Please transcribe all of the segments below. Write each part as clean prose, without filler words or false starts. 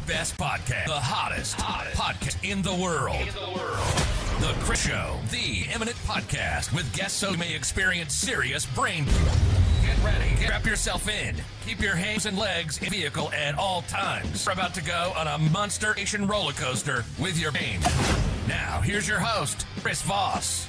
best podcast, the hottest podcast in the world. The Chris Show, the eminent podcast with guests so you may experience serious brain. Get ready. Strap yourself in. Keep your hands and legs in the vehicle at all times. We're about to go on a monster Asian roller coaster with your brain. Now, here's your host, Chris Voss.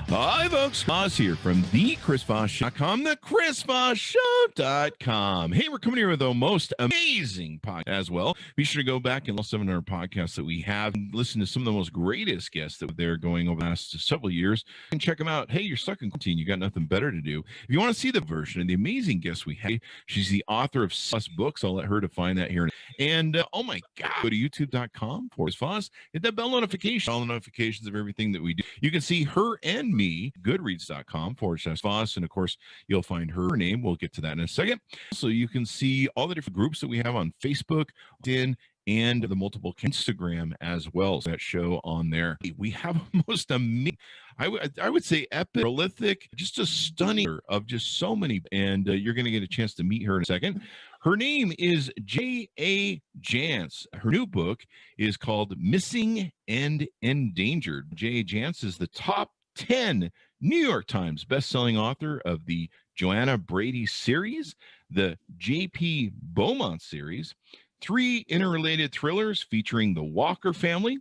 Hi, folks. Voss here from the ChrisVossShow.com, the ChrisVossShow.com. Hey, we're coming here with the most amazing podcast as well. Be sure to go back and listen to our podcasts that we have and listen to some of the most greatest guests that they're going over the last several years and check them out. Hey, you're stuck in quarantine. You got nothing better to do. If you want to see the version of the amazing guest we have, she's the author of Voss books. I'll let her define that here. And oh my God, go to youtube.com/Voss. Hit that bell notification, all the notifications of everything that we do. You can see her and me, goodreads.com/Voss. And of course, you'll find her name. We'll get to that in a second. So you can see all the different groups that we have on Facebook, LinkedIn, and the multiple Instagram as well. So that show on there. We have most amazing, I would say epic, prolific, just a stunning of just so many. And you're going to get a chance to meet her in a second. Her name is J.A. Jance. Her new book is called Missing and Endangered. J.A. Jance is the top 10 New York Times bestselling author of the Joanna Brady series, the J.P. Beaumont series, 3 interrelated thrillers featuring the Walker family,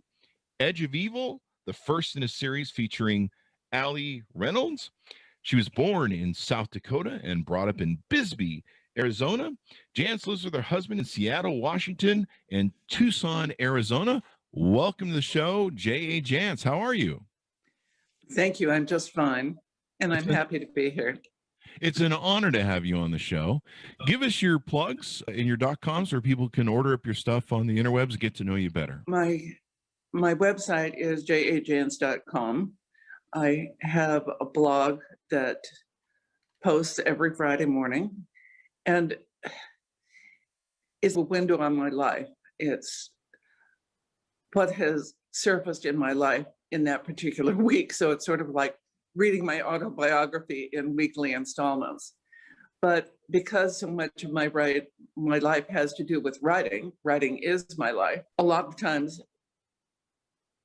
Edge of Evil, the first in a series featuring Allie Reynolds. She was born in South Dakota and brought up in Bisbee, Arizona. Jance lives with her husband in Seattle, Washington, and Tucson, Arizona. Welcome to the show, J.A. Jance. How are you? Thank you. I'm just fine, and I'm happy to be here. It's an honor to have you on the show. Give us your plugs and your .coms where people can order up your stuff on the interwebs and get to know you better. My website is jajance.com. I have a blog that posts every Friday morning, and it's a window on my life. It's what has surfaced in my life in that particular week. So it's sort of like reading my autobiography in weekly installments. But because so much of my life has to do with writing is my life, a lot of times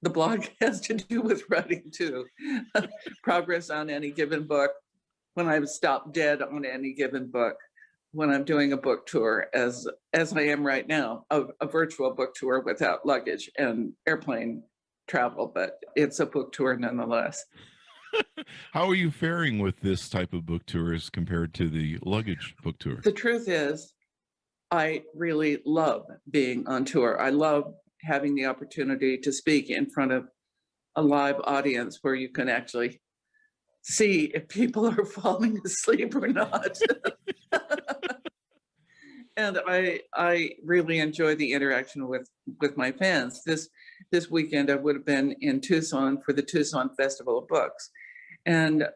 the blog has to do with writing too. Progress on any given book, when I've stopped dead on any given book, when I'm doing a book tour, as I am right now, a virtual book tour without luggage and airplane travel, but it's a book tour nonetheless. How are you faring with this type of book tours compared to the luggage book tour? The truth is, I really love being on tour. I love having the opportunity to speak in front of a live audience where you can actually see if people are falling asleep or not. And I really enjoy the interaction with my fans. This weekend, I would have been in Tucson for the Tucson Festival of Books. And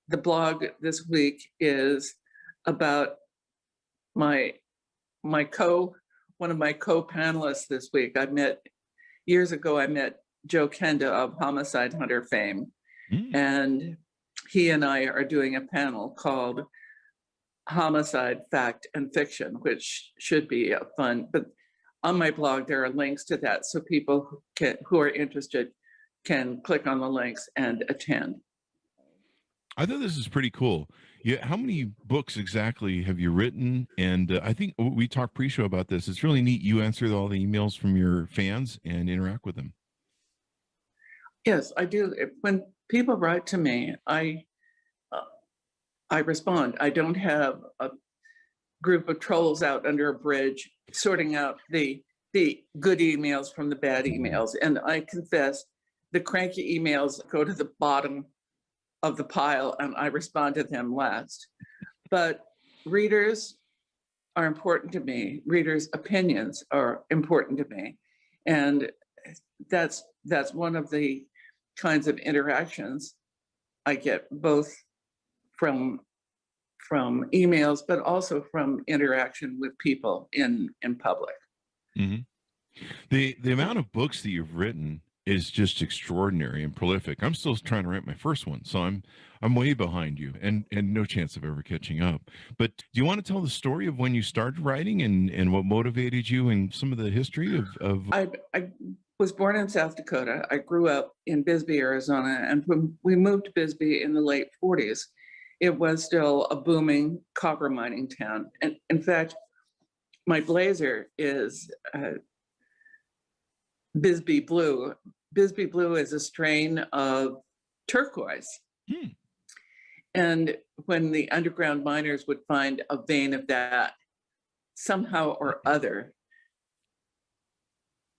the blog this week is about one of my co-panelists this week. Years ago, I met Joe Kenda of Homicide Hunter fame. And he and I are doing a panel called Homicide, Fact, and Fiction, which should be fun. But on my blog, there are links to that, so people who are interested can click on the links and attend. I thought this is pretty cool. How many books exactly have you written? And I think we talked pre-show about this. It's really neat. You answer all the emails from your fans and interact with them. Yes, I do. When people write to me, I respond. I don't have a group of trolls out under a bridge sorting out the good emails from the bad emails. And I confess, the cranky emails go to the bottom of the pile and I respond to them last. But readers are important to me. Readers' opinions are important to me. And that's one of the kinds of interactions I get, both from emails, but also from interaction with people in public. Mm-hmm. The amount of books that you've written is just extraordinary and prolific. I'm still trying to write my first one, so I'm way behind you, and no chance of ever catching up. But do you want to tell the story of when you started writing and what motivated you and some of the history of I was born in South Dakota. I grew up in Bisbee, Arizona, and when we moved to Bisbee in the late 40s, it was still a booming copper mining town. And in fact, my blazer is Bisbee Blue. Bisbee Blue is a strain of turquoise. And when the underground miners would find a vein of that, somehow or other,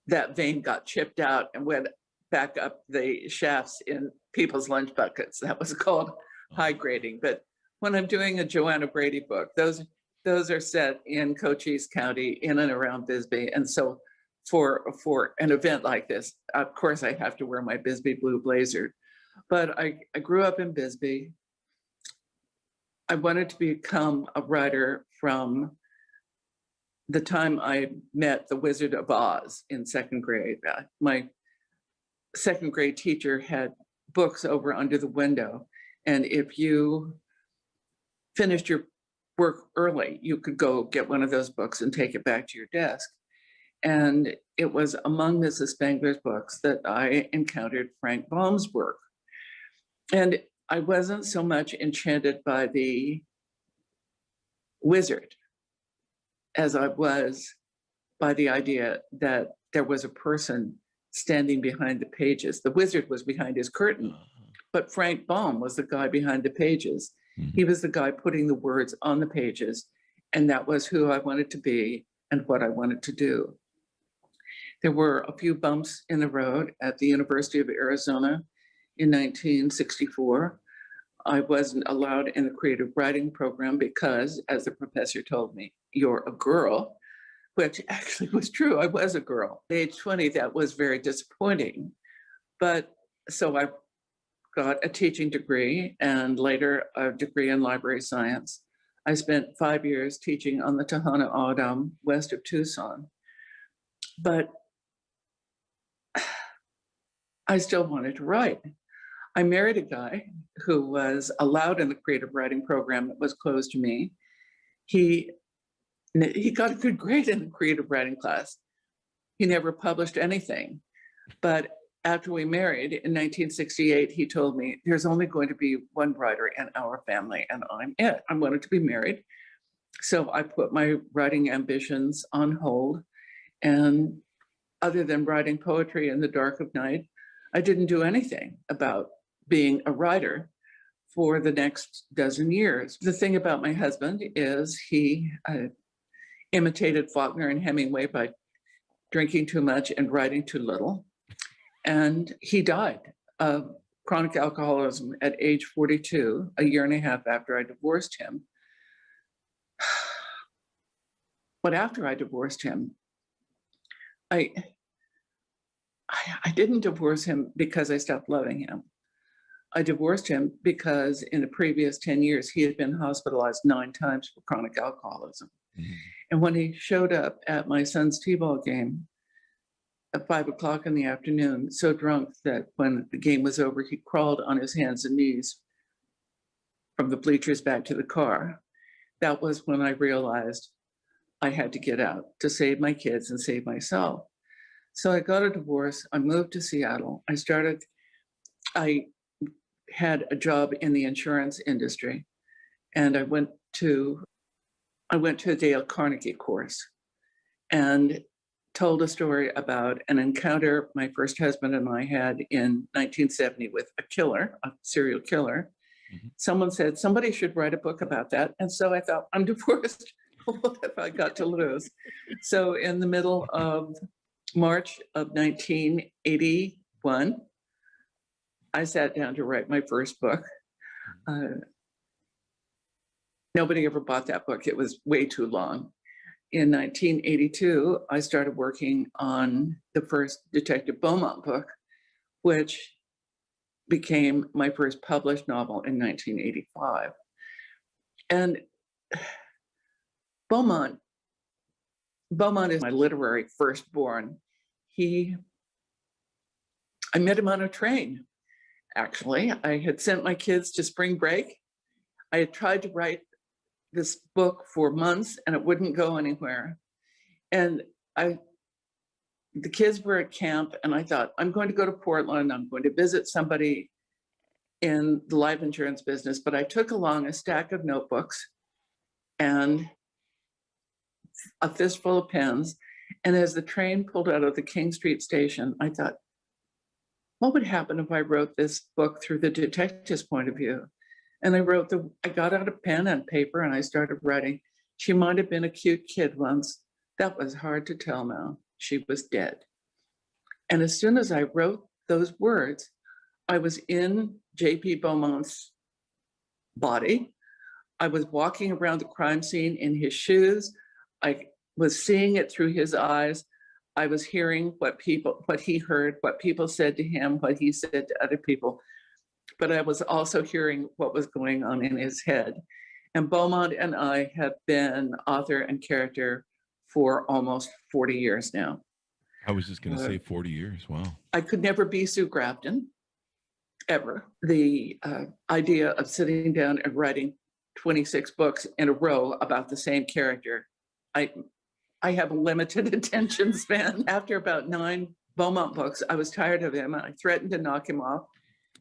that vein got chipped out and went back up the shafts in people's lunch buckets. That was called high grading. But when I'm doing a Joanna Brady book, those are set in Cochise County, in and around Bisbee. And so for an event like this, of course, I have to wear my Bisbee blue blazer. But I grew up in Bisbee. I wanted to become a writer from the time I met the Wizard of Oz in second grade. My second grade teacher had books over under the window. And if you finished your work early, you could go get one of those books and take it back to your desk. And it was among Mrs. Spangler's books that I encountered Frank Baum's work. And I wasn't so much enchanted by the wizard as I was by the idea that there was a person standing behind the pages. The wizard was behind his curtain, but Frank Baum was the guy behind the pages. He was the guy putting the words on the pages, and that was who I wanted to be and what I wanted to do. There were a few bumps in the road at the University of Arizona in 1964. I wasn't allowed in the creative writing program because, as the professor told me, you're a girl, which actually was true. I was a girl. At age 20, that was very disappointing. But so I got a teaching degree and later a degree in library science. I spent 5 years teaching on the Tohono O'odham west of Tucson. But I still wanted to write. I married a guy who was allowed in the creative writing program that was closed to me. He got a good grade in the creative writing class. He never published anything. But after we married in 1968, he told me, there's only going to be one writer in our family, and I'm it. I wanted to be married. So I put my writing ambitions on hold. And other than writing poetry in the dark of night, I didn't do anything about being a writer for the next dozen years. The thing about my husband is he imitated Faulkner and Hemingway by drinking too much and writing too little. And he died of chronic alcoholism at age 42, a year and a half after I divorced him. But after I divorced him, I didn't divorce him because I stopped loving him. I divorced him because in the previous 10 years, he had been hospitalized 9 times for chronic alcoholism. And when he showed up at my son's t-ball game at 5 o'clock in the afternoon, so drunk that when the game was over, he crawled on his hands and knees from the bleachers back to the car. That was when I realized I had to get out to save my kids and save myself. So I got a divorce. I moved to Seattle. I had a job in the insurance industry, and I went to a Dale Carnegie course and told a story about an encounter my first husband and I had in 1970 with a killer, a serial killer. Someone said, somebody should write a book about that. And so I thought, I'm divorced. What have I got to lose? So in the middle of March of 1981, I sat down to write my first book. Nobody ever bought that book. It was way too long. In 1982, I started working on the first Detective Beaumont book, which became my first published novel in 1985. And Beaumont is my literary firstborn. He I met him on a train, actually. I had sent my kids to spring break. I had tried to write this book for months and it wouldn't go anywhere. And the kids were at camp and I thought, I'm going to go to Portland. I'm going to visit somebody in the life insurance business. But I took along a stack of notebooks and a fistful of pens. And as the train pulled out of the King Street station, I thought, what would happen if I wrote this book through the detective's point of view? And I got out a pen and paper and I started writing. She might have been a cute kid once. That was hard to tell now. She was dead. And as soon as I wrote those words, I was in J.P. Beaumont's body. I was walking around the crime scene in his shoes. I was seeing it through his eyes. I was hearing what he heard, what people said to him, what he said to other people. But I was also hearing what was going on in his head. And Beaumont and I have been author and character for almost 40 years now. I was just going to say 40 years. Wow. I could never be Sue Grafton, ever. The idea of sitting down and writing 26 books in a row about the same character, I have a limited attention span. After about 9 Beaumont books, I was tired of him and I threatened to knock him off.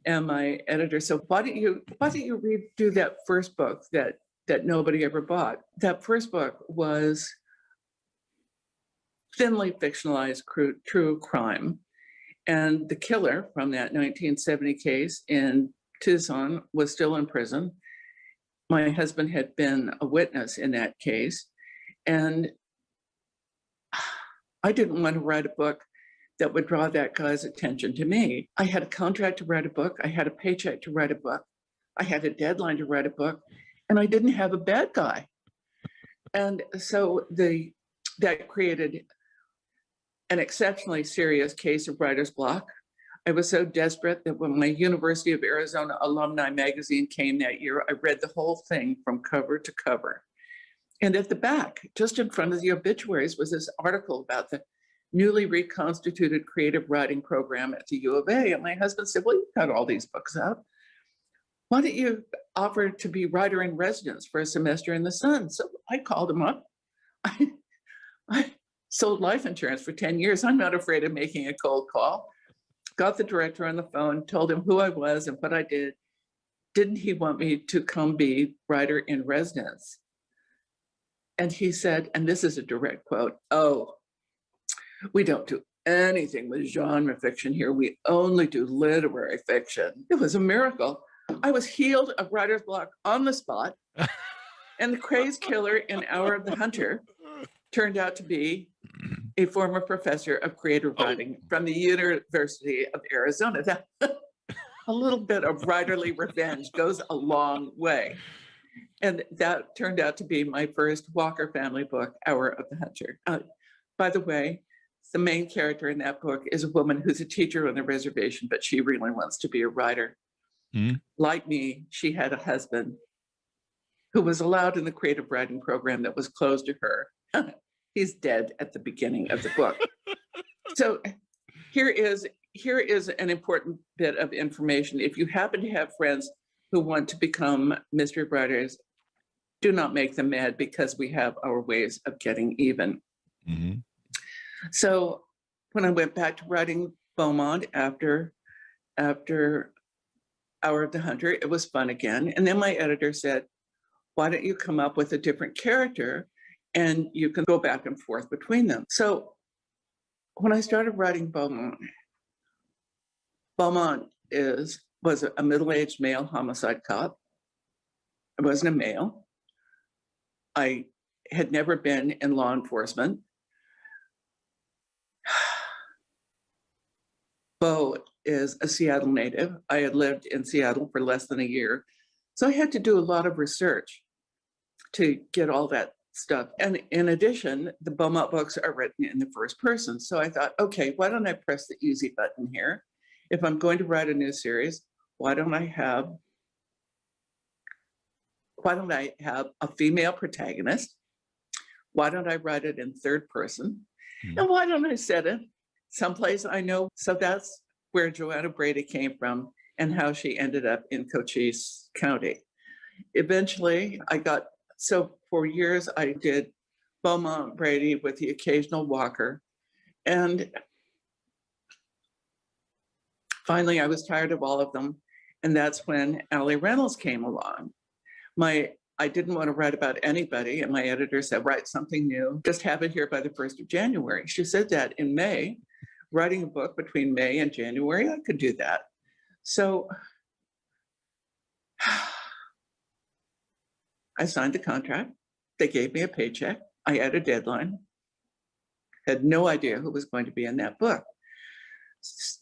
And my editor said, why don't you redo that first book that nobody ever bought? That first book was thinly fictionalized true crime. And the killer from that 1970 case in Tucson was still in prison. My husband had been a witness in that case. And I didn't want to write a book that would draw that guy's attention to me. I had a contract to write a book. I had a paycheck to write a book. I had a deadline to write a book, and I didn't have a bad guy. And so that created an exceptionally serious case of writer's block. I was so desperate that when my University of Arizona alumni magazine came that year, I read the whole thing from cover to cover. And at the back, just in front of the obituaries, was this article about the newly reconstituted creative writing program at the U of A. And my husband said, well, you've got all these books out. Why don't you offer to be writer in residence for a semester in the Sun? So I called him up. I sold life insurance for 10 years. I'm not afraid of making a cold call. Got the director on the phone, told him who I was and what I did. Didn't he want me to come be writer in residence? And he said, and this is a direct quote, "Oh, we don't do anything with genre fiction here. We only do literary fiction." It was a miracle. I was healed of writer's block on the spot. And the crazed killer in Hour of the Hunter turned out to be a former professor of creative writing from the University of Arizona. That, a little bit of writerly revenge goes a long way. And that turned out to be my first Walker family book, Hour of the Hunter. By the way, the main character in that book is a woman who's a teacher on the reservation, but she really wants to be a writer. Like me, she had a husband who was allowed in the creative writing program that was closed to her. He's dead at the beginning of the book. So here is an important bit of information. If you happen to have friends who want to become mystery writers, do not make them mad because we have our ways of getting even. Mm-hmm. So when I went back to writing Beaumont after Hour of the Hunter, it was fun again. And then my editor said, why don't you come up with a different character and you can go back and forth between them. So when I started writing Beaumont was a middle-aged male homicide cop. I wasn't a male. I had never been in law enforcement. Beau is a Seattle native. I had lived in Seattle for less than a year. So I had to do a lot of research to get all that stuff. And in addition, the Beaumont books are written in the first person. So I thought, okay, why don't I press the easy button here? If I'm going to write a new series, why don't I have a female protagonist? Why don't I write it in third person? And why don't I set it someplace I know? So that's where Joanna Brady came from and how she ended up in Cochise County. Eventually, so for years I did Beaumont Brady with the occasional Walker. And finally, I was tired of all of them. And that's when Allie Reynolds came along. I didn't want to write about anybody. And my editor said, write something new. Just have it here by the 1st of January. She said that in May, writing a book between May and January, I could do that. So I signed the contract. They gave me a paycheck. I had a deadline. Had no idea who was going to be in that book.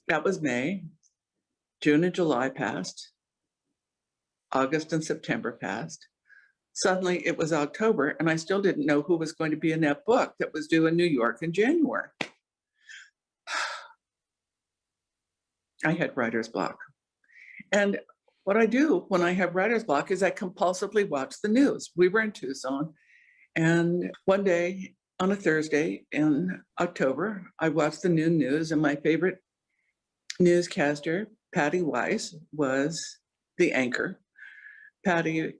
That was May. June and July passed. August and September passed. Suddenly it was October, and I still didn't know who was going to be in that book that was due in New York in January. I had writer's block. And what I do when I have writer's block is I compulsively watch the news. We were in Tucson, and one day on a Thursday in October, I watched the noon news, and my favorite newscaster, Patty Weiss, was the anchor. Patty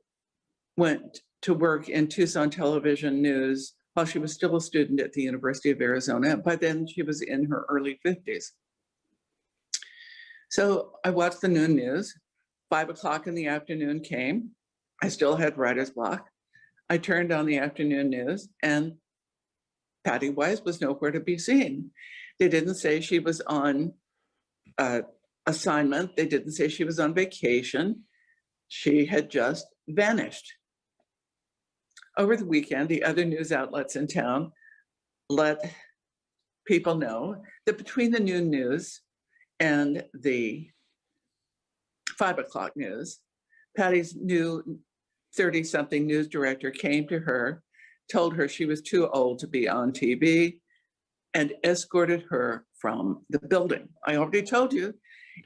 went to work in Tucson television news while she was still a student at the University of Arizona. By then, she was in her early 50s. So I watched the noon news. 5 o'clock in the afternoon came. I still had writer's block. I turned on the afternoon news, and Patty Weiss was nowhere to be seen. They didn't say she was on assignment. They didn't say she was on vacation. She had just vanished. Over the weekend, the other news outlets in town let people know that between the noon news and the 5 o'clock news, Patty's new 30-something news director came to her, told her she was too old to be on TV, and escorted her from the building. I already told you,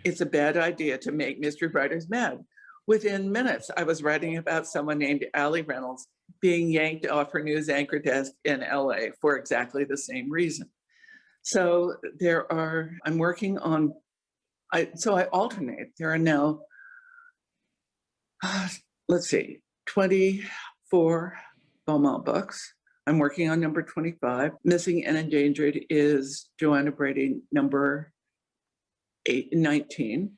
it's a bad idea to make mystery writers mad. Within minutes, I was writing about someone named Allie Reynolds being yanked off her news anchor desk in LA for exactly the same reason. So I'm working on, I alternate. There are now, 24 Beaumont books. I'm working on number 25. Missing and Endangered is Joanna Brady number 19.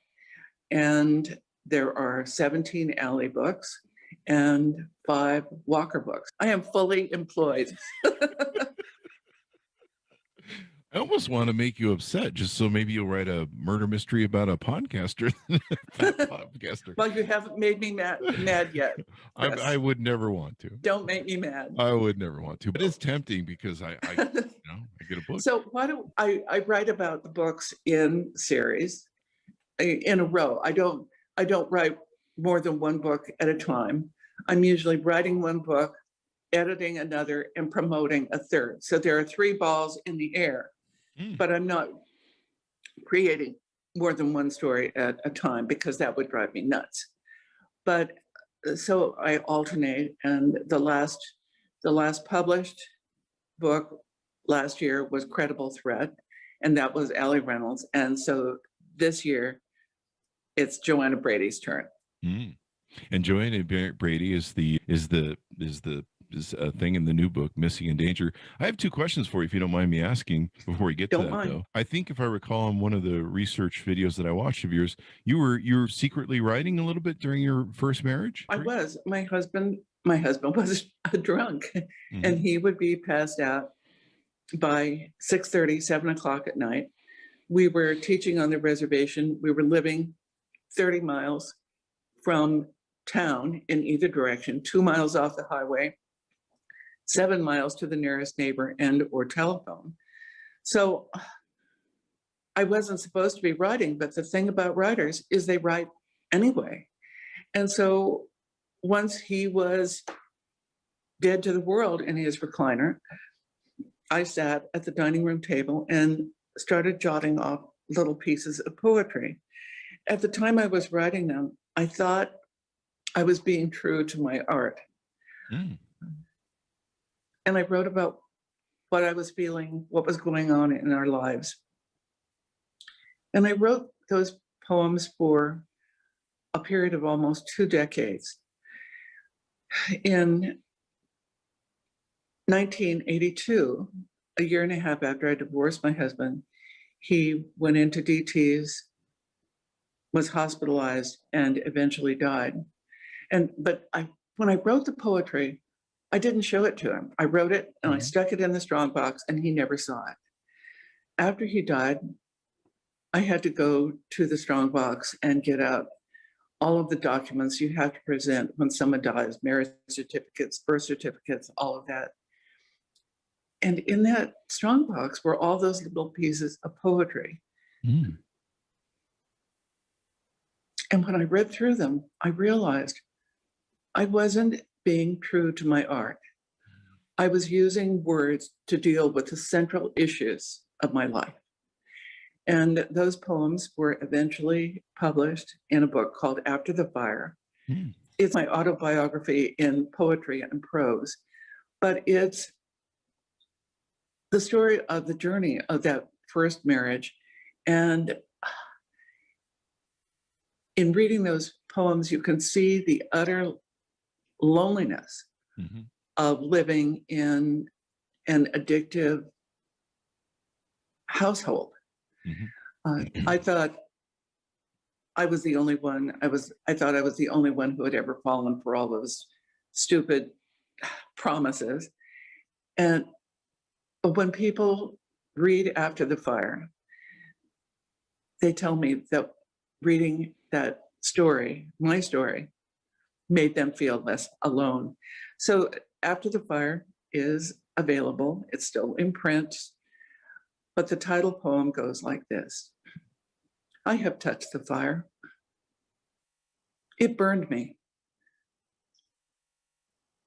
And there are 17 Allie books and 5 Walker books. I am fully employed. I almost want to make you upset, just so maybe you'll write a murder mystery about a podcaster. Well, you haven't made me mad yet. I would never want to. Don't make me mad. I would never want to, but it's tempting because I get a book. So why do I write about the books in series in a row? I don't write more than one book at a time. I'm usually writing one book, editing another, and promoting a third. So there are 3 balls in the air, but I'm not creating more than one story at a time because that would drive me nuts. But so I alternate, and the last published book last year was Credible Threat, and that was Allie Reynolds. And so this year, it's Joanna Brady's turn. And Joanna Brady is the thing in the new book, Missing and Endangered. I have 2 questions for you, if you don't mind me asking, before we get to that, though. I think if I recall in one of the research videos that I watched of yours, you were secretly writing a little bit during your first marriage? I was. My husband was a drunk, and he would be passed out by 6:30, 7 o'clock at night. We were teaching on the reservation. We were living 30 miles from town in either direction, 2 miles off the highway, 7 miles to the nearest neighbor and or telephone. So I wasn't supposed to be writing, but the thing about writers is they write anyway. And so once he was dead to the world in his recliner, I sat at the dining room table and started jotting off little pieces of poetry. At the time I was writing them, I thought I was being true to my art. And I wrote about what I was feeling, what was going on in our lives. And I wrote those poems for a period of almost 2 decades. In 1982, a year and a half after I divorced my husband, he went into DTs, was hospitalized, and eventually died. But when I wrote the poetry, I didn't show it to him. I wrote it and I stuck it in the strongbox, and he never saw it. After he died, I had to go to the strongbox and get out all of the documents you have to present when someone dies, marriage certificates, birth certificates, all of that. And in that strongbox were all those little pieces of poetry. And when I read through them, I realized I wasn't being true to my art. I was using words to deal with the central issues of my life. And those poems were eventually published in a book called After the Fire. It's my autobiography in poetry and prose, but it's the story of the journey of that first marriage. And in reading those poems, you can see the utter loneliness of living in an addictive household. I thought I was the only one. I thought I was the only one who had ever fallen for all those stupid promises. But when people read After the Fire, they tell me that reading that story, my story, made them feel less alone. So After the Fire is available. It's still in print. But the title poem goes like this. I have touched the fire. It burned me.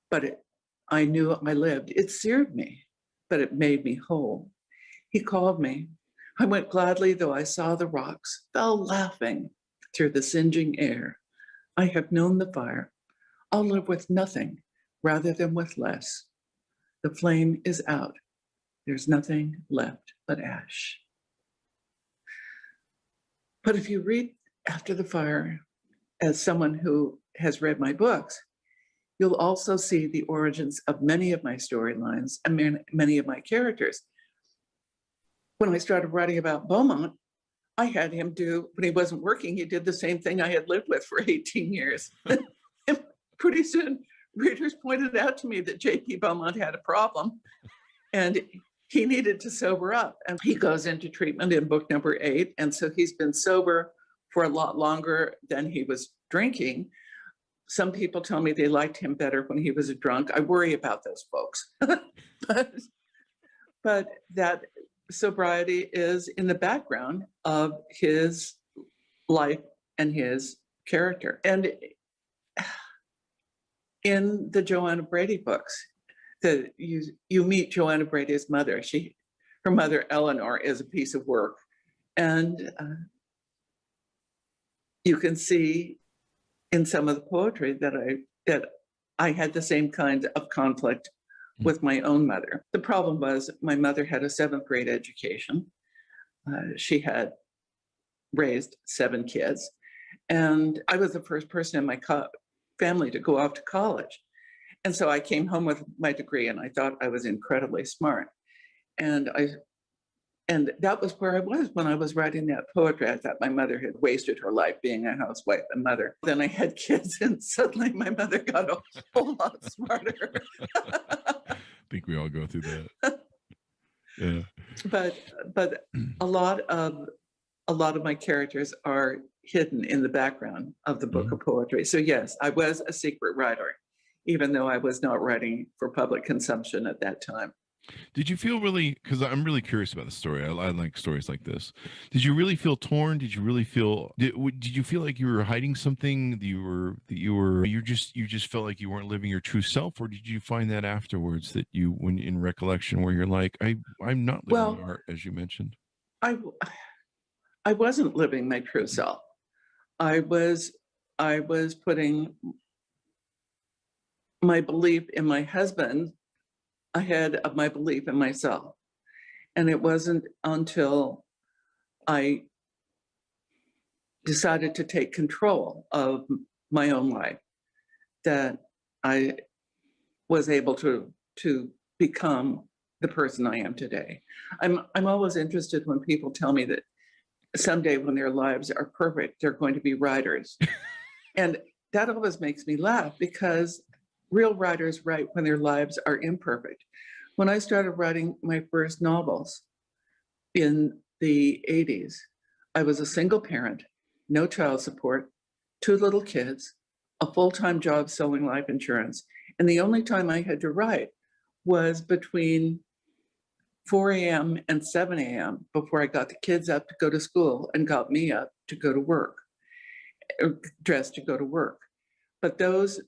But I knew I lived. It seared me, but it made me whole. He called me. I went gladly, though I saw the rocks, fell laughing through the singeing air. I have known the fire. I'll live with nothing rather than with less. The flame is out. There's nothing left but ash. But if you read After the Fire as someone who has read my books, you'll also see the origins of many of my storylines and many of my characters. When I started writing about Beaumont, I had him do, when he wasn't working, he did the same thing I had lived with for 18 years. And pretty soon, readers pointed out to me that J.P. Beaumont had a problem and he needed to sober up. And he goes into treatment in book number 8. And so he's been sober for a lot longer than he was drinking. Some people tell me they liked him better when he was a drunk. I worry about those folks. but that sobriety is in the background of his life and his character. And in the Joanna Brady books, you meet Joanna Brady's mother. Her mother, Eleanor, is a piece of work. And you can see in some of the poetry that I had the same kind of conflict with my own mother. The problem was my mother had a 7th grade education. She had raised 7 kids. And I was the first person in my family to go off to college. And so I came home with my degree and I thought I was incredibly smart. And that was where I was when I was writing that poetry. I thought my mother had wasted her life being a housewife and mother. Then I had kids and suddenly my mother got a whole lot smarter. I think we all go through that. Yeah. But a lot of my characters are hidden in the background of the book of poetry. So yes, I was a secret writer, even though I was not writing for public consumption at that time. Did you feel really, because I'm really curious about the story. I like stories like this. Did you really feel torn? Did you really feel, did you feel like you were hiding something, that you just felt like you weren't living your true self? Or did you find that afterwards that when in recollection where you're like, I'm not living art, as you mentioned? I wasn't living my true self. I was putting my belief in my husband ahead of my belief in myself. And it wasn't until I decided to take control of my own life, that I was able to become the person I am today. I'm always interested when people tell me that someday when their lives are perfect, they're going to be writers. And that always makes me laugh, because real writers write when their lives are imperfect. When I started writing my first novels in the 80s, I was a single parent, no child support, 2 little kids, a full-time job selling life insurance. And the only time I had to write was between 4 a.m. and 7 a.m. before I got the kids up to go to school and got me up to go to work, dressed to go to work. But those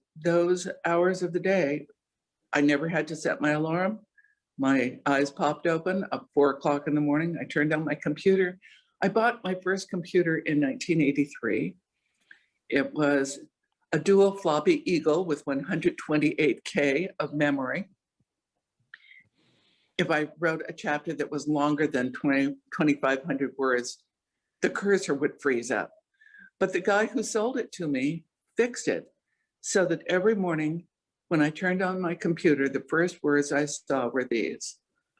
hours of the day, I never had to set my alarm. My eyes popped open at 4 o'clock in the morning. I turned on my computer. I bought my first computer in 1983. It was a dual floppy Eagle with 128K of memory. If I wrote a chapter that was longer than 2,500 words, the cursor would freeze up. But the guy who sold it to me fixed it so that every morning when I turned on my computer, the first words I saw were these: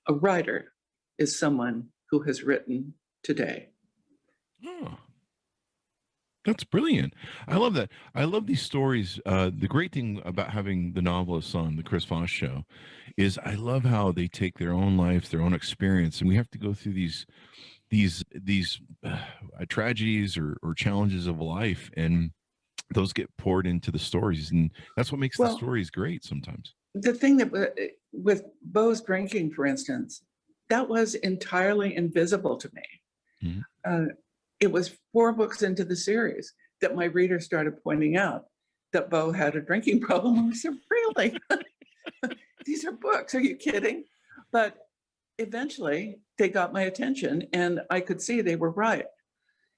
a writer is someone who has written today. Oh, that's brilliant. I love that. I love these stories. The great thing about having the novelists on the Chris Voss Show is I love how they take their own life, their own experience, and we have to go through these tragedies or challenges of life, and those get poured into the stories, and that's what makes the stories great sometimes. The thing that with Beau's drinking, for instance, that was entirely invisible to me. Mm-hmm. It was 4 books into the series that my readers started pointing out that Beau had a drinking problem. I said, really? These are books, are you kidding? But eventually they got my attention, and I could see they were right.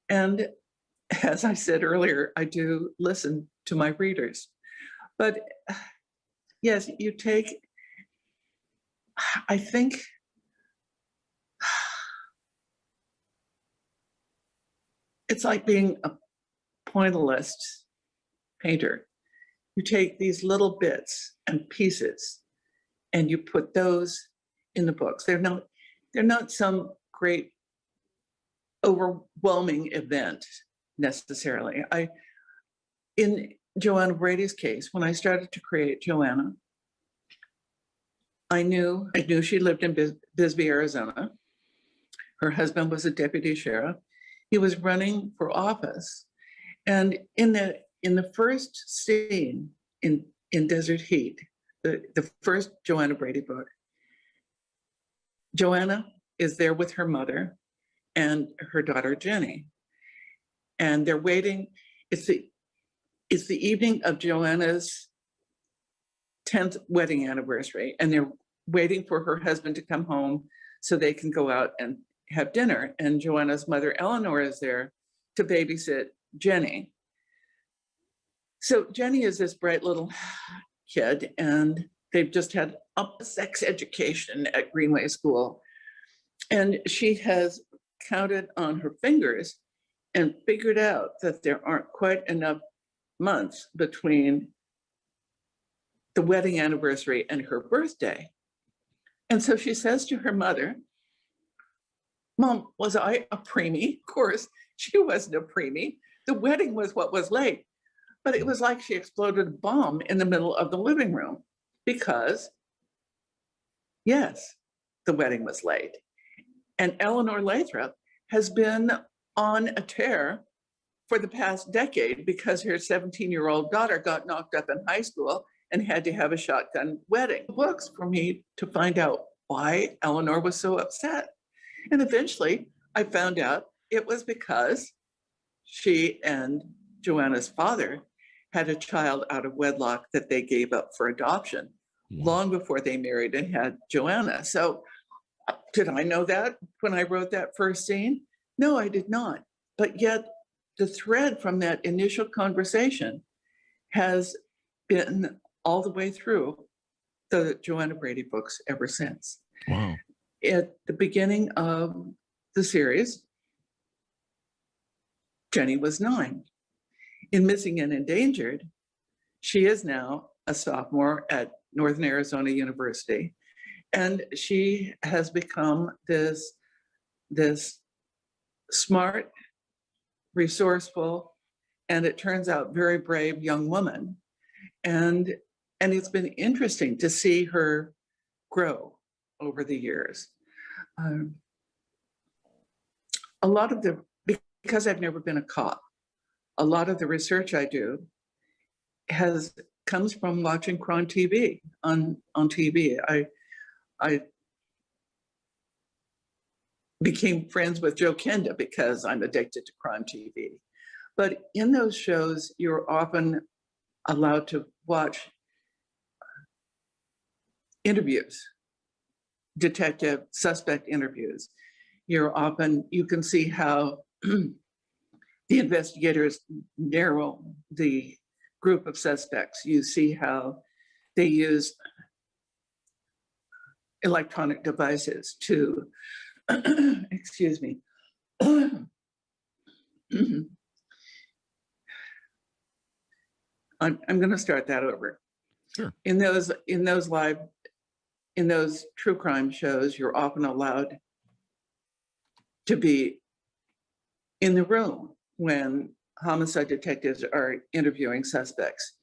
And as I said earlier, I do listen to my readers. But yes, you take, I think, it's like being a pointillist painter. You take these little bits and pieces and you put those in the books. They're not some great overwhelming event necessarily. In Joanna Brady's case, when I started to create Joanna, I knew she lived in Bisbee, Arizona. Her husband was a deputy sheriff. He was running for office. And in the first scene in Desert Heat, the first Joanna Brady book, Joanna is there with her mother and her daughter, Jenny. And they're waiting. It's the evening of Joanna's 10th wedding anniversary, and they're waiting for her husband to come home so they can go out and have dinner. And Joanna's mother, Eleanor, is there to babysit Jenny. So Jenny is this bright little kid, and they've just had a sex education at Greenway School. And she has counted on her fingers and figured out that there aren't quite enough months between the wedding anniversary and her birthday. And so she says to her mother, "Mom, was I a preemie?" Of course, she wasn't a preemie. The wedding was what was late. But it was like she exploded a bomb in the middle of the living room because, yes, the wedding was late. And Eleanor Lathrop has been on a tear for the past decade because her 17-year-old daughter got knocked up in high school and had to have a shotgun wedding. Books for me to find out why Eleanor was so upset. And eventually I found out it was because she and Joanna's father had a child out of wedlock that they gave up for adoption long before they married and had Joanna. So did I know that when I wrote that first scene? No, I did not. But yet the thread from that initial conversation has been all the way through the Joanna Brady books ever since. Wow. At the beginning of the series, Jenny was 9. In Missing and Endangered, she is now a sophomore at Northern Arizona University, and she has become this smart, resourceful, and it turns out very brave young woman. And it's been interesting to see her grow over the years. A lot of because I've never been a cop, a lot of the research I do comes from watching crime TV on TV. I became friends with Joe Kenda because I'm addicted to crime TV. But in those shows, you're often allowed to watch interviews, detective suspect interviews. You can see how the investigators narrow the group of suspects. You see how they use electronic devices to, excuse me. I'm going to start that over. Sure. In those true crime shows, you're often allowed to be in the room when homicide detectives are interviewing suspects.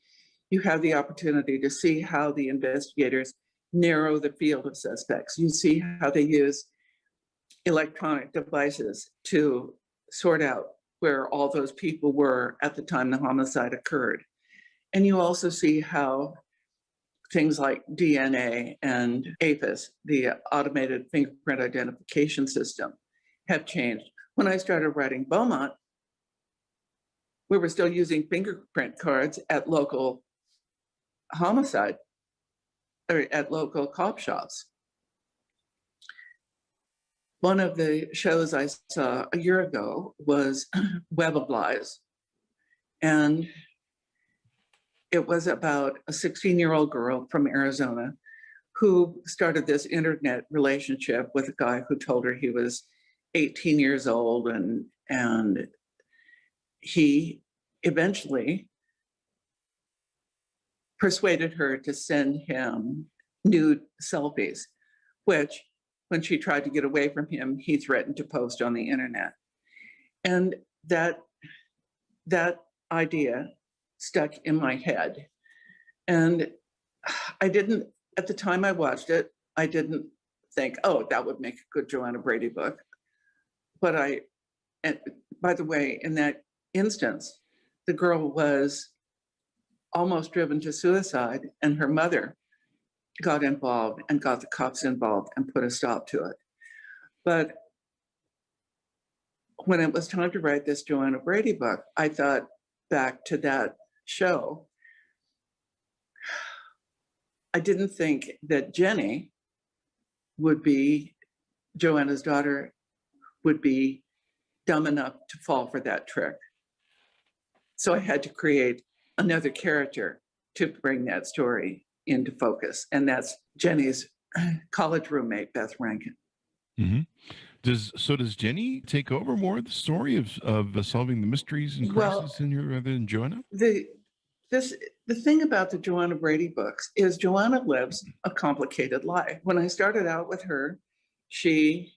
You have the opportunity to see how the investigators narrow the field of suspects. You see how they use electronic devices to sort out where all those people were at the time the homicide occurred. And you also see how things like DNA and AFIS, the automated fingerprint identification system, have changed. When I started writing Beaumont, we were still using fingerprint cards at local homicide or at local cop shops. One of the shows I saw a year ago was Web of Lies. And it was about a 16-year-old girl from Arizona who started this internet relationship with a guy who told her he was 18 years old, and he eventually persuaded her to send him nude selfies, which, when she tried to get away from him, he threatened to post on the internet. And that idea stuck in my head. And at the time I watched it, I didn't think, oh, that would make a good Joanna Brady book. But and by the way, in that instance, the girl was almost driven to suicide, and her mother got involved and got the cops involved and put a stop to it. But when it was time to write this Joanna Brady book, I thought back to that show. I didn't think that Jenny Joanna's daughter, would be dumb enough to fall for that trick. So I had to create another character to bring that story into focus. And that's Jenny's college roommate, Beth Rankin. Mm-hmm. Does Jenny take over more of the story of solving the mysteries and crises in your rather than Joanna? The thing about the Joanna Brady books is Joanna lives a complicated life. When I started out with her, the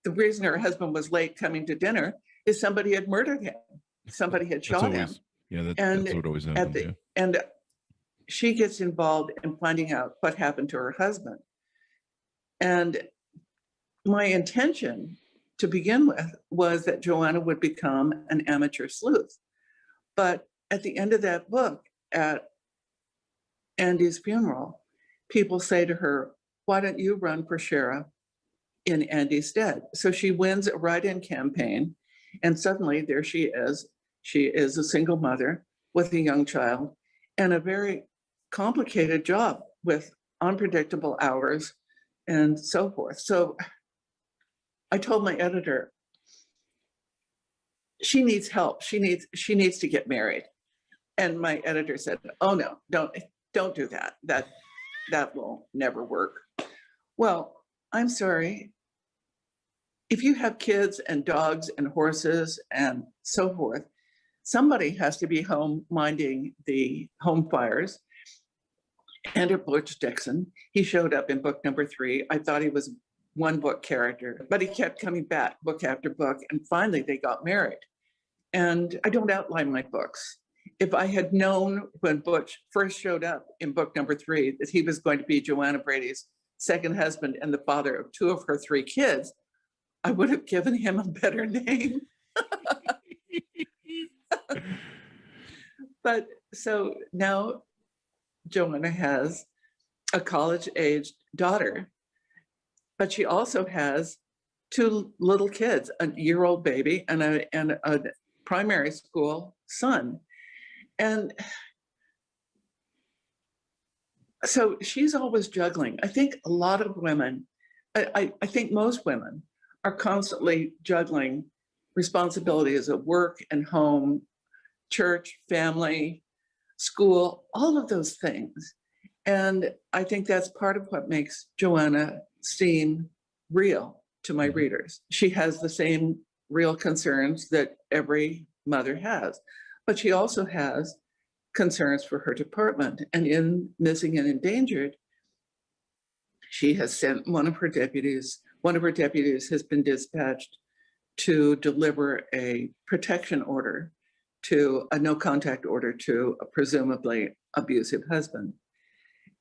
reason her husband was late coming to dinner is somebody had murdered him. Somebody had shot him. Yeah, that's what always happens. And she gets involved in finding out what happened to her husband. And my intention to begin with was that Joanna would become an amateur sleuth. But at the end of that book, at Andy's funeral, people say to her, why don't you run for sheriff in Andy's stead? So she wins a write-in campaign, and suddenly there she is. She is a single mother with a young child and a very complicated job with unpredictable hours and so forth. So I told my editor, she needs help. She needs to get married. And my editor said, oh no, don't do that. That will never work. Well, I'm sorry. if you have kids and dogs and horses and so forth, somebody has to be home minding the home fires. Enter Butch Dixon. He showed up in book number 3. I thought he was one book character, but he kept coming back book after book. And finally they got married. And I don't outline my books. If I had known when Butch first showed up in book number 3 that he was going to be Joanna Brady's second husband and the father of 2 of her 3 kids, I would have given him a better name. But so now Joanna has a college-aged daughter, but she also has 2 little kids, a year-old baby and a primary school son. And so she's always juggling. I think a lot of women, I think most women are constantly juggling responsibilities of work and home, church, family, school, all of those things. And I think that's part of what makes Joanna seem real to my readers. She has the same real concerns that every mother has, but she also has concerns for her department. And in Missing and Endangered, she has sent one of her deputies has been dispatched to deliver a protection order, to a no contact order to a presumably abusive husband.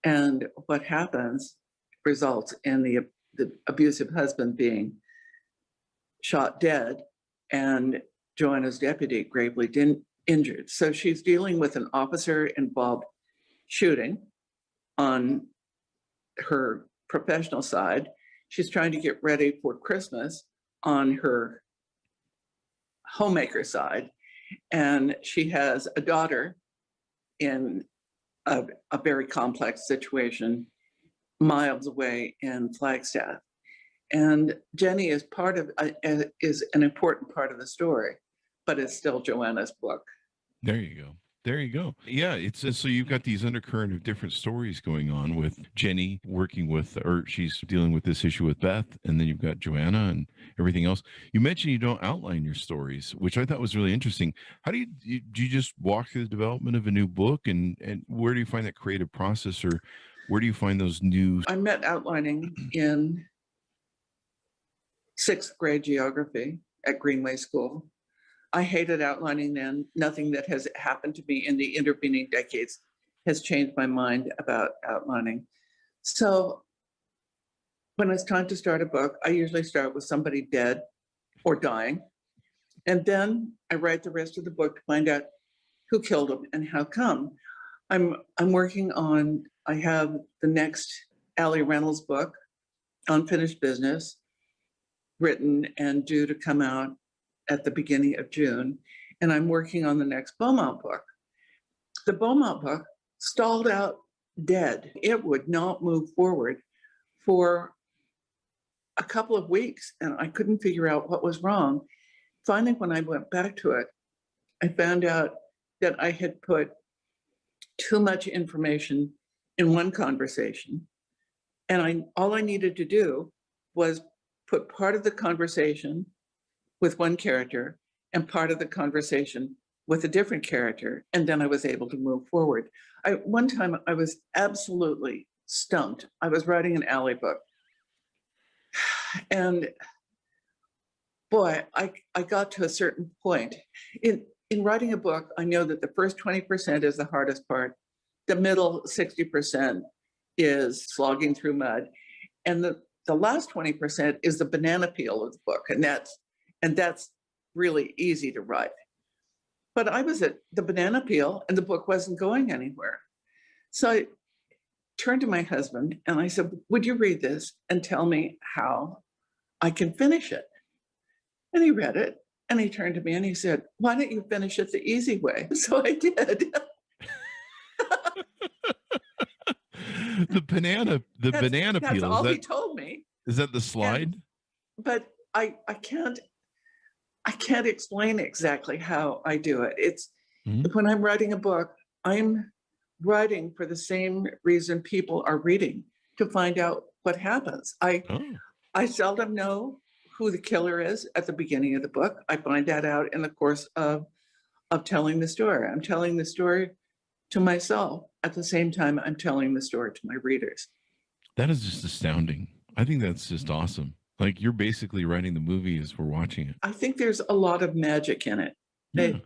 And what happens results in the abusive husband being shot dead and Joanna's deputy gravely injured. So she's dealing with an officer-involved shooting on her professional side. She's trying to get ready for Christmas on her homemaker side. And she has a daughter in a very complex situation miles away in Flagstaff. And Jenny is is an important part of the story, but it's still Joanna's book. There you go. There you go. Yeah, it's so you've got these undercurrent of different stories going on with Jenny working with, or she's dealing with this issue with Beth, and then you've got Joanna and everything else. You mentioned you don't outline your stories, which I thought was really interesting. How do you just walk through the development of a new book, and where do you find that creative process, or where do you find those new? I met outlining in 6th grade geography at Greenway School. I hated outlining then. Nothing that has happened to me in the intervening decades has changed my mind about outlining. So when it's time to start a book, I usually start with somebody dead or dying. And then I write the rest of the book to find out who killed them and how come. I'm working on, I have the next Allie Reynolds book, Unfinished Business, written and due to come out at the beginning of June, and I'm working on the next Beaumont book. The Beaumont book stalled out dead. It would not move forward for a couple of weeks, and I couldn't figure out what was wrong. Finally, when I went back to it, I found out that I had put too much information in one conversation, and all I needed to do was put part of the conversation with one character and part of the conversation with a different character, and then I was able to move forward. One time I was absolutely stumped. I was writing an Allie book, and boy, I got to a certain point. In writing a book, I know that the first 20% is the hardest part. The middle 60% is slogging through mud, and the last 20% is the banana peel of the book, and that's really easy to write. But I was at the banana peel and the book wasn't going anywhere. So I turned to my husband and I said, would you read this and tell me how I can finish it? And he read it and he turned to me and he said, why don't you finish it the easy way? So I did. The banana peel. That's all he told me. Is that the slide? But I can't explain exactly how I do it. It's when I'm writing a book, I'm writing for the same reason people are reading, to find out what happens. I seldom know who the killer is at the beginning of the book. I find that out in the course of telling the story. I'm telling the story to myself at the same time I'm telling the story to my readers. That is just astounding. I think that's just awesome. Like you're basically writing the movie as we're watching it. I think there's a lot of magic in it. Yeah.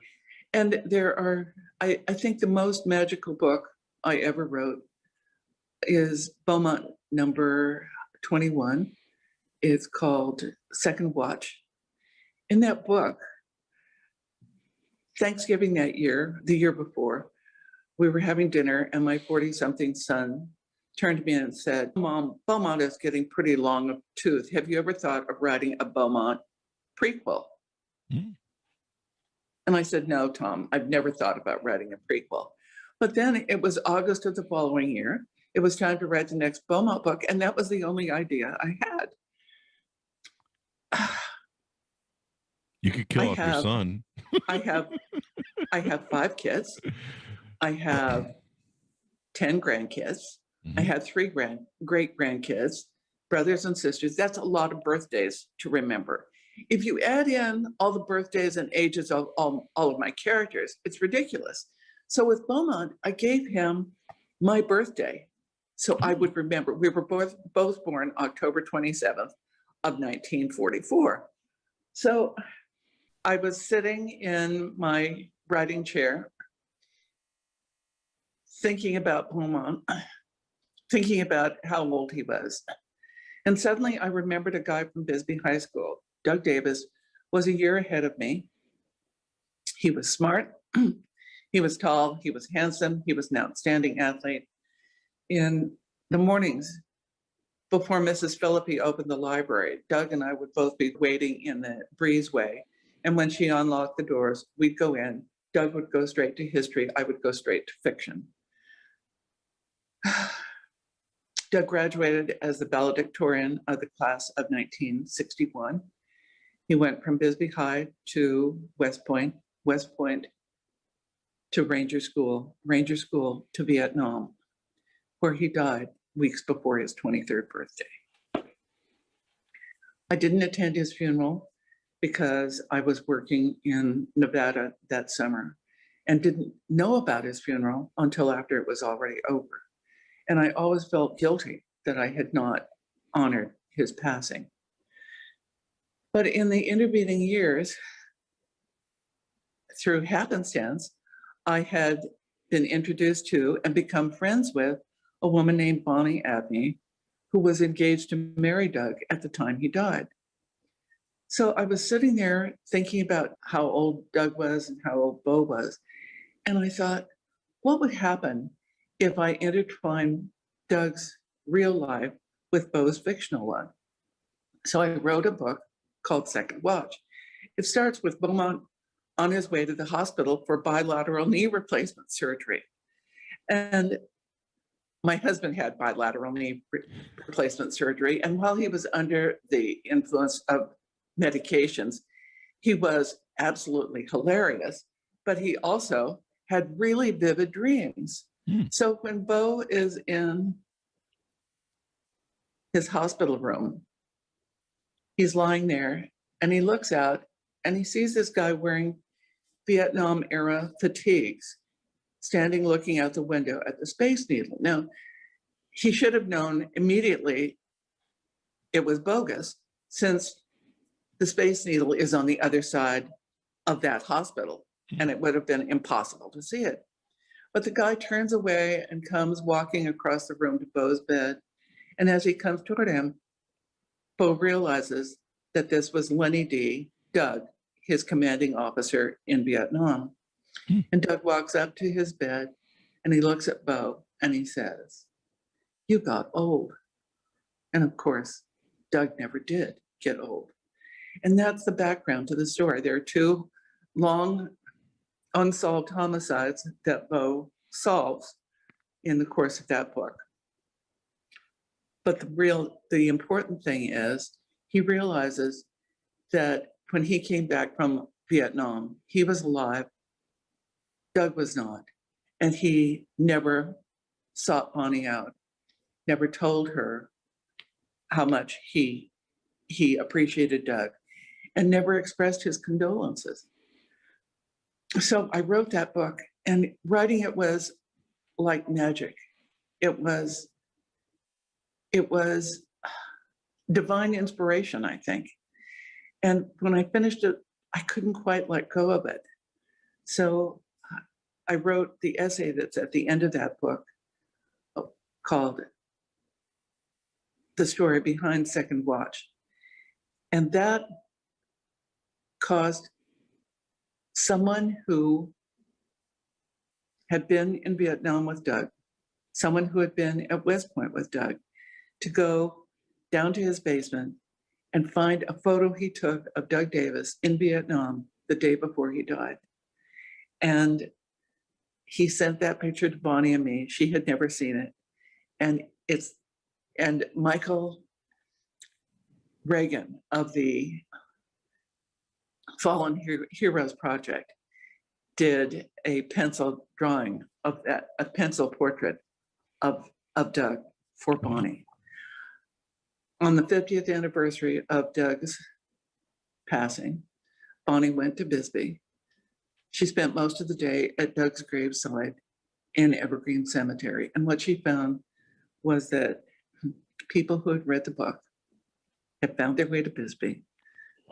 And there are, I think the most magical book I ever wrote is Beaumont number 21. It's called Second Watch. In that book, Thanksgiving that year, the year before, we were having dinner and my 40-something son turned to me and said, Mom, Beaumont is getting pretty long of tooth. Have you ever thought of writing a Beaumont prequel? Mm. And I said, no, Tom, I've never thought about writing a prequel. But then it was August of the following year. It was time to write the next Beaumont book. And that was the only idea I had. You could kill off your son. I have 5 kids. I have 10 grandkids. I have 3 great grandkids, brothers and sisters. That's a lot of birthdays to remember. If you add in all the birthdays and ages of all of my characters, it's ridiculous. So with Beaumont, I gave him my birthday so I would remember. We were both born October 27th of 1944. So I was sitting in my writing chair thinking about Beaumont, thinking about how old he was. And suddenly I remembered a guy from Bisbee High School. Doug Davis was a year ahead of me. He was smart, he was tall, he was handsome, he was an outstanding athlete. In the mornings, before Mrs. Philippi opened the library, Doug and I would both be waiting in the breezeway. And when she unlocked the doors, we'd go in. Doug would go straight to history, I would go straight to fiction. Doug graduated as the valedictorian of the class of 1961. He went from Bisbee High to West Point to Ranger School to Vietnam, where he died weeks before his 23rd birthday. I didn't attend his funeral because I was working in Nevada that summer and didn't know about his funeral until after it was already over. And I always felt guilty that I had not honored his passing. But in the intervening years, through happenstance, I had been introduced to and become friends with a woman named Bonnie Abney, who was engaged to marry Doug at the time he died. So I was sitting there thinking about how old Doug was and how old Beau was. And I thought, what would happen if I intertwined Doug's real life with Beau's fictional one? So I wrote a book called Second Watch. It starts with Beaumont on his way to the hospital for bilateral knee replacement surgery. And my husband had bilateral knee replacement surgery. And while he was under the influence of medications, he was absolutely hilarious, but he also had really vivid dreams. So when Beau is in his hospital room, he's lying there and he looks out and he sees this guy wearing Vietnam era fatigues, standing looking out the window at the Space Needle. Now, he should have known immediately it was bogus, since the Space Needle is on the other side of that hospital, and it would have been impossible to see it. But the guy turns away and comes walking across the room to Beau's bed. And as he comes toward him, Beau realizes that this was Lenny D, Doug, his commanding officer in Vietnam. And Doug walks up to his bed and he looks at Beau and he says, "You got old." And of course, Doug never did get old. And that's the background to the story. There are 2 long unsolved homicides that Beau solves in the course of that book. But the important thing is he realizes that when he came back from Vietnam, he was alive, Doug was not. And he never sought Bonnie out, never told her how much he he appreciated Doug and never expressed his condolences. So I wrote that book, and writing it was like magic. It was divine inspiration, I think. And when I finished it, I couldn't quite let go of it. So I wrote the essay that's at the end of that book called The Story Behind Second Watch. And that caused someone who had been in Vietnam with Doug, someone who had been at West Point with Doug, to go down to his basement and find a photo he took of Doug Davis in Vietnam the day before he died. And he sent that picture to Bonnie and me. She had never seen it. And Michael Reagan of the Fallen Heroes Project did a pencil drawing of that, a pencil portrait of Doug for Bonnie. On the 50th anniversary of Doug's passing, Bonnie went to Bisbee. She spent most of the day at Doug's graveside in Evergreen Cemetery. And what she found was that people who had read the book had found their way to Bisbee,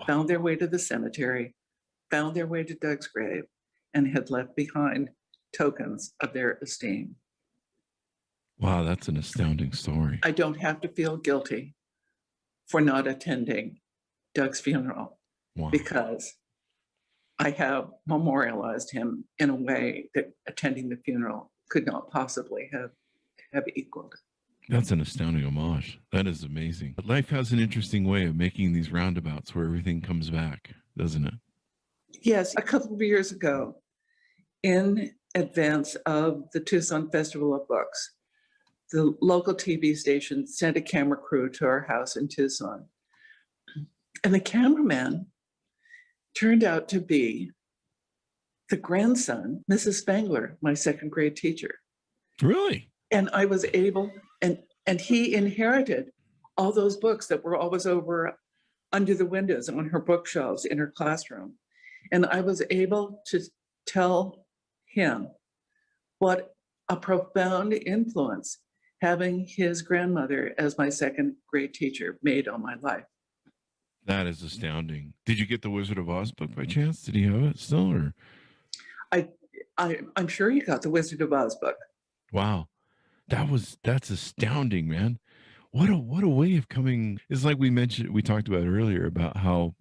found their way to the cemetery, found their way to Doug's grave, and had left behind tokens of their esteem. Wow, that's an astounding story. I don't have to feel guilty for not attending Doug's funeral, Wow. because I have memorialized him in a way that attending the funeral could not possibly have equaled. That's an astounding homage. That is amazing. But life has an interesting way of making these roundabouts where everything comes back, doesn't it? Yes, a couple of years ago, in advance of the Tucson Festival of Books, the local TV station sent a camera crew to our house in Tucson. And the cameraman turned out to be the grandson, Mrs. Spangler, my second grade teacher. Really? And I was able, and he inherited all those books that were always over under the windows on her bookshelves in her classroom. And I was able to tell him what a profound influence having his grandmother as my second grade teacher made on my life. That is astounding. Did you get the Wizard of Oz book by chance? Did he have it still, or? I'm sure you got the Wizard of Oz book. Wow. That's astounding, man. What a way of coming. It's like we talked about earlier about how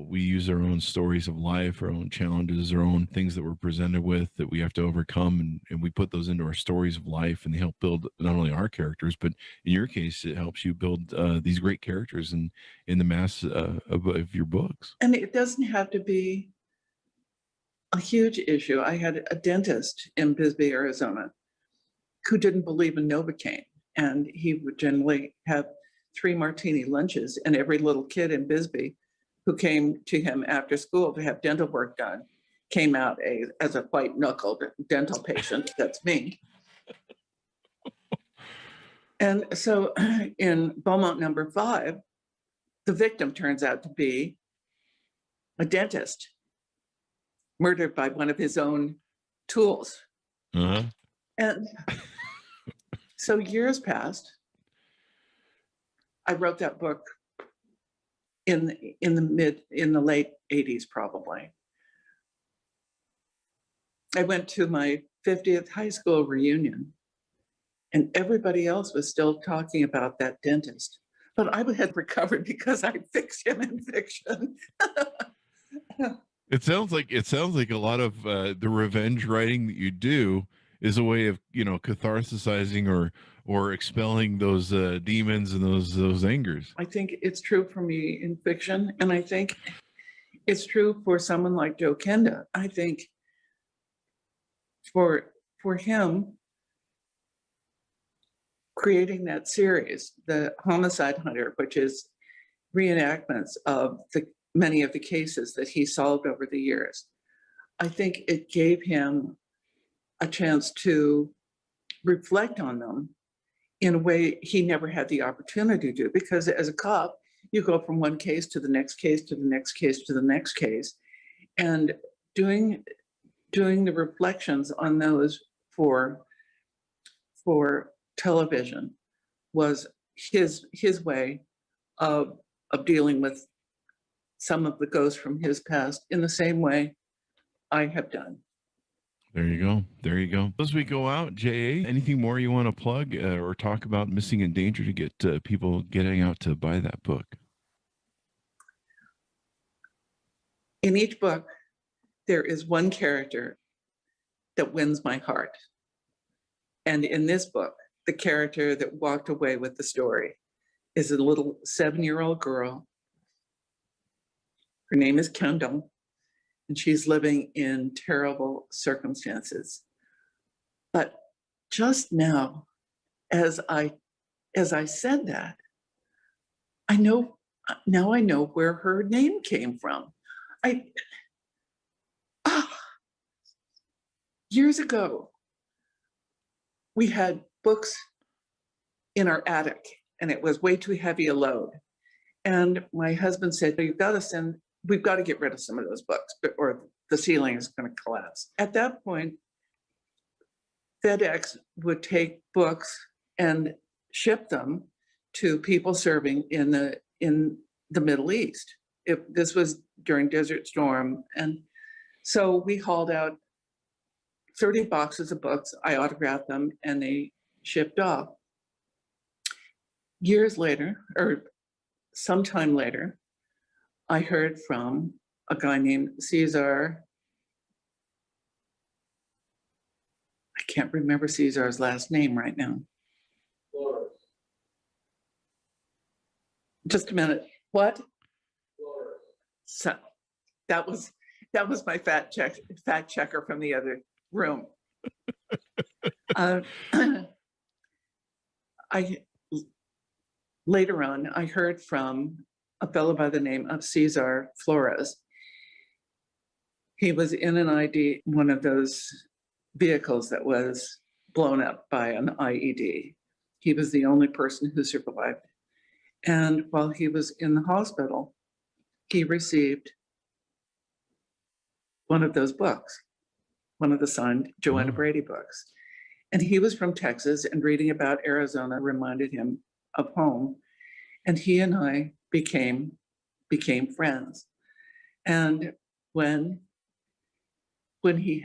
we use our own stories of life, our own challenges, our own things that we're presented with that we have to overcome, and we put those into our stories of life, and they help build not only our characters, but in your case, it helps you build these great characters in the mass of your books. And it doesn't have to be a huge issue. I had a dentist in Bisbee, Arizona, who didn't believe in Novocaine. And he would generally have 3 martini lunches, and every little kid in Bisbee who came to him after school to have dental work done came out as a white-knuckled dental patient. That's me. And so in Beaumont number 5, the victim turns out to be a dentist murdered by one of his own tools. Uh-huh. And so years passed. I wrote that book in the late 80s, probably. I went to my 50th high school reunion, and everybody else was still talking about that dentist. But I had recovered because I fixed him in fiction. It sounds like a lot of the revenge writing that you do is a way of, catharsisizing or expelling those demons and those angers. I think it's true for me in fiction, and I think it's true for someone like Joe Kenda. I think for him, creating that series, The Homicide Hunter, which is reenactments of many of the cases that he solved over the years, I think it gave him a chance to reflect on them in a way he never had the opportunity to do, because as a cop, you go from one case to the next case, to the next case, to the next case. And doing the reflections on those for television was his way of dealing with some of the ghosts from his past in the same way I have done. There you go. There you go. As we go out, J.A., anything more you want to plug or talk about Missing and Endangered to get people getting out to buy that book? In each book, there is one character that wins my heart. And in this book, the character that walked away with the story is a little 7-year-old girl. Her name is Kendall, and she's living in terrible circumstances. But just now, as I said that, I know where her name came from. Years ago, we had books in our attic, and it was way too heavy a load. And my husband said, we've got to get rid of some of those books, or the ceiling is going to collapse. At that point, FedEx would take books and ship them to people serving in the Middle East. This was during Desert Storm. And so we hauled out 30 boxes of books. I autographed them, and they shipped off. Years later, or sometime later, I heard from a guy named Cesar. I can't remember Cesar's last name right now. Flores. Just a minute. What? Flores. So that was my fact checker from the other room. Later on, I heard from a fellow by the name of Cesar Flores. He was in one of those vehicles that was blown up by an IED. He was the only person who survived. And while he was in the hospital, he received one of those books, one of the signed Joanna Brady books. And he was from Texas, and reading about Arizona reminded him of home. And he and I became friends. And when he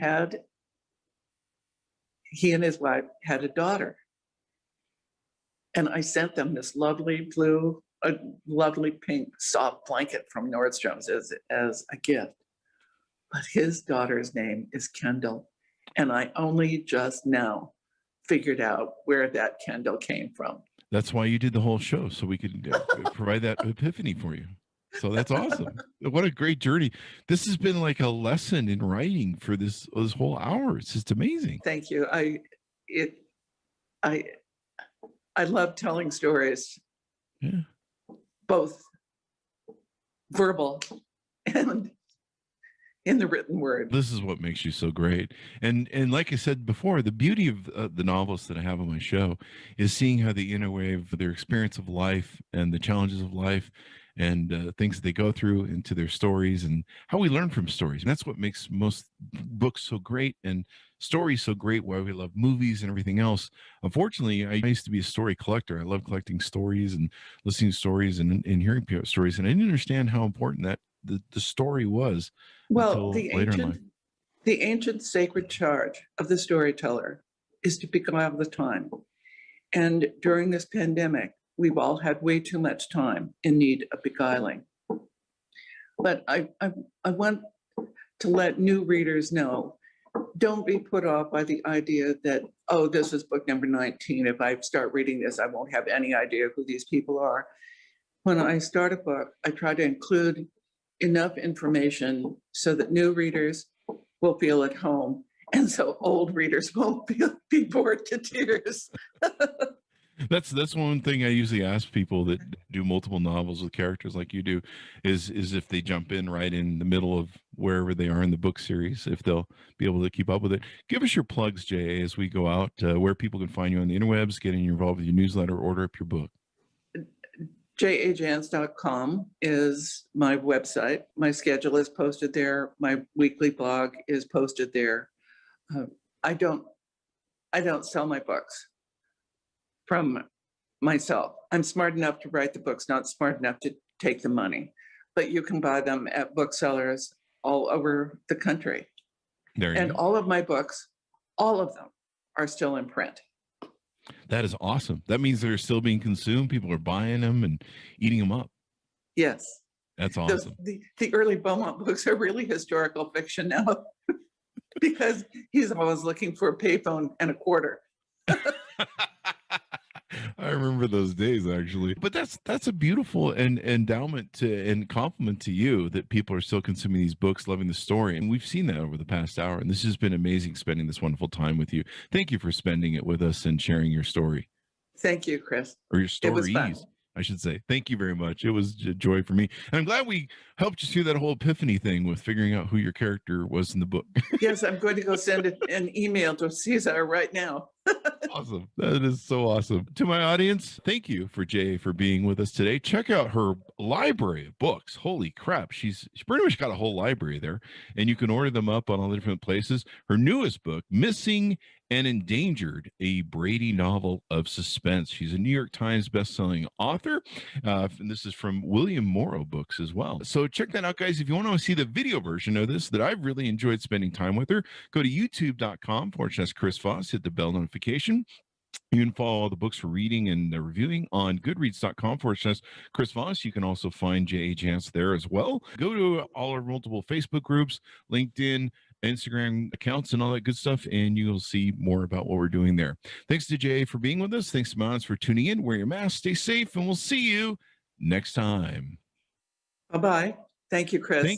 and his wife had a daughter, and I sent them this lovely lovely pink soft blanket from Nordstrom's as a gift. But his daughter's name is Kendall, and I only just now figured out where that Kendall came from. That's why you did the whole show, so we could provide that epiphany for you. So that's awesome. What a great journey. This has been like a lesson in writing for this whole hour. It's just amazing. Thank you. I love telling stories. Yeah. Both verbal and in the written word. This is what makes you so great. And like I said before, the beauty of the novelists that I have on my show is seeing how they interweave their experience of life and the challenges of life and things that they go through into their stories, and how we learn from stories. And that's what makes most books so great and stories so great, why we love movies and everything else. Unfortunately, I used to be a story collector. I love collecting stories and listening to stories and hearing stories. And I didn't understand how important that the story was. Well, the ancient sacred charge of the storyteller is to beguile the time. And during this pandemic, we've all had way too much time in need of beguiling. But I want to let new readers know, don't be put off by the idea that, oh, this is book number 19. If I start reading this, I won't have any idea who these people are. When I start a book, I try to include enough information so that new readers will feel at home, and so old readers won't be bored to tears. That's one thing I usually ask people that do multiple novels with characters like you do, is if they jump in right in the middle of wherever they are in the book series, if they'll be able to keep up with it. Give us your plugs, J.A., as we go out, where people can find you on the interwebs, getting involved with your newsletter, order up your book. jance.com is my website. My schedule is posted there. My weekly blog is posted there. I don't sell my books from myself. I'm smart enough to write the books, not smart enough to take the money. But you can buy them at booksellers all over the country. And all of my books, all of them, are still in print. That is awesome. That means they're still being consumed. People are buying them and eating them up. Yes. That's awesome. The early Beaumont books are really historical fiction now because he's always looking for a payphone and a quarter. I remember those days, actually. But that's a beautiful endowment and compliment to you that people are still consuming these books, loving the story. And we've seen that over the past hour. And this has been amazing spending this wonderful time with you. Thank you for spending it with us and sharing your story. Thank you, Chris. Or your It was fun. stories, I should say. Thank you very much. It was a joy for me. And I'm glad we helped you through that whole epiphany thing with figuring out who your character was in the book. Yes, I'm going to go send an email to Cesar right now. Awesome. That is so awesome. To my audience, thank you for Jay for being with us today. Check out her library of books. Holy crap. She's pretty much got a whole library there, and you can order them up on all the different places. Her newest book, Missing and Endangered, a Brady novel of suspense. She's a New York Times bestselling author. And this is from William Morrow Books as well. So check that out, guys. If you want to see the video version of this that I've really enjoyed spending time with her, go to youtube.com/Chris Voss, hit the bell notification. You can follow all the books for reading and reviewing on goodreads.com/Chris Voss. You can also find J.A. Jance there as well. Go to all our multiple Facebook groups, LinkedIn, Instagram accounts, and all that good stuff, and you'll see more about what we're doing there. Thanks to Jay for being with us. Thanks to my audience for tuning in. Wear your mask, stay safe, and we'll see you next time. Bye-bye. Thank you, Chris. Thank you.